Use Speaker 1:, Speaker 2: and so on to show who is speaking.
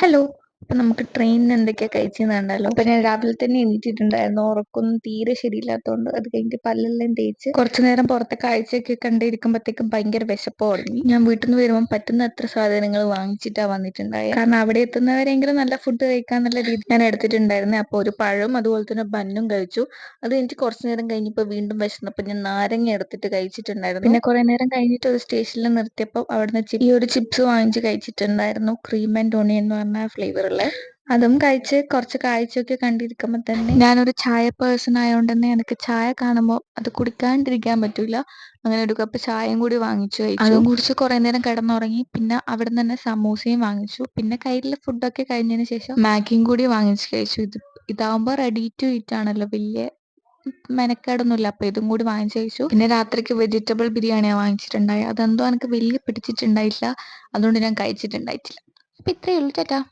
Speaker 1: Hello. അപ്പൊ നമുക്ക് ട്രെയിനിന് എന്തൊക്കെയാ കഴിച്ചെന്ന് കണ്ടാലോ. അപ്പൊ ഞാൻ രാവിലെ തന്നെ എണീറ്റിട്ടുണ്ടായിരുന്നു. ഉറക്കൊന്നും തീരെ ശരിയില്ലാത്തതുകൊണ്ട് അത് കഴിഞ്ഞിട്ട് പല്ലെല്ലാം തേച്ച് കുറച്ചു നേരം പുറത്തെ കാഴ്ചയൊക്കെ കണ്ടിരിക്കുമ്പോഴത്തേക്കും ഭയങ്കര വിശപ്പ് തുടങ്ങി. ഞാൻ വീട്ടിൽ നിന്ന് വരുമ്പോൾ പറ്റുന്ന അത്ര സാധനങ്ങൾ വാങ്ങിച്ചിട്ടാ വന്നിട്ടുണ്ടായത്. കാരണം അവിടെ എത്തുന്നവരെങ്കിലും നല്ല ഫുഡ് കഴിക്കാന്നുള്ള രീതി ഞാൻ എടുത്തിട്ടുണ്ടായിരുന്നേ. അപ്പൊ ഒരു പഴവും അതുപോലെ തന്നെ ബന്നും കഴിച്ചു. അത് എനിക്ക് കുറച്ചു നേരം കഴിഞ്ഞപ്പോൾ വീണ്ടും വിശന്നപ്പോൾ ഞാൻ നാരങ്ങ എടുത്തിട്ട് കഴിച്ചിട്ടുണ്ടായിരുന്നു. പിന്നെ കുറെ നേരം കഴിഞ്ഞിട്ട് ഒരു സ്റ്റേഷനിൽ നിർത്തിയപ്പോൾ അവിടുന്ന് ഈ ഒരു ചിപ്സ് വാങ്ങിച്ച് കഴിച്ചിട്ടുണ്ടായിരുന്നു. ക്രീം ആൻഡ് ഓണിയൻ എന്ന് പറഞ്ഞ ഫ്ലേവറുള്ള അതും കഴിച്ച് കുറച്ച് കാഴ്ചയൊക്കെ കണ്ടിരിക്കുമ്പോൾ തന്നെ ഞാനൊരു ചായ പേഴ്സൺ ആയതുകൊണ്ട് തന്നെ എനിക്ക് ചായ കാണുമ്പോൾ അത് കുടിക്കാണ്ടിരിക്കാൻ പറ്റൂല. അങ്ങനെ ഒരു കപ്പ് ചായയും കൂടി വാങ്ങിച്ചു കഴിച്ചു. അതും കുടിച്ച് കുറെ നേരം കിടന്നുറങ്ങി. പിന്നെ അവിടെ നിന്ന് തന്നെ സമൂസയും വാങ്ങിച്ചു. പിന്നെ കയ്യിലെ ഫുഡൊക്കെ കഴിഞ്ഞതിന് ശേഷം മാഗിയും കൂടി വാങ്ങിച്ച് കഴിച്ചു. ഇതാവുമ്പോൾ റെഡി ടു ഈറ്റ് ആണല്ലോ, വലിയ മെനക്കേടൊന്നുമില്ല. അപ്പൊ ഇതും കൂടി വാങ്ങിച്ചു കഴിച്ചു. പിന്നെ രാത്രിക്ക് വെജിറ്റബിൾ ബിരിയാണിയാണ് വാങ്ങിച്ചിട്ടുണ്ടായത്. അതെന്തോ എനിക്ക് വലിയ പിടിച്ചിട്ടുണ്ടായിട്ടില്ല, അതുകൊണ്ട് ഞാൻ കഴിച്ചിട്ടുണ്ടായിട്ടില്ല. അപ്പൊ ഇത്രയേ ഉള്ളൂ. ടാറ്റാ.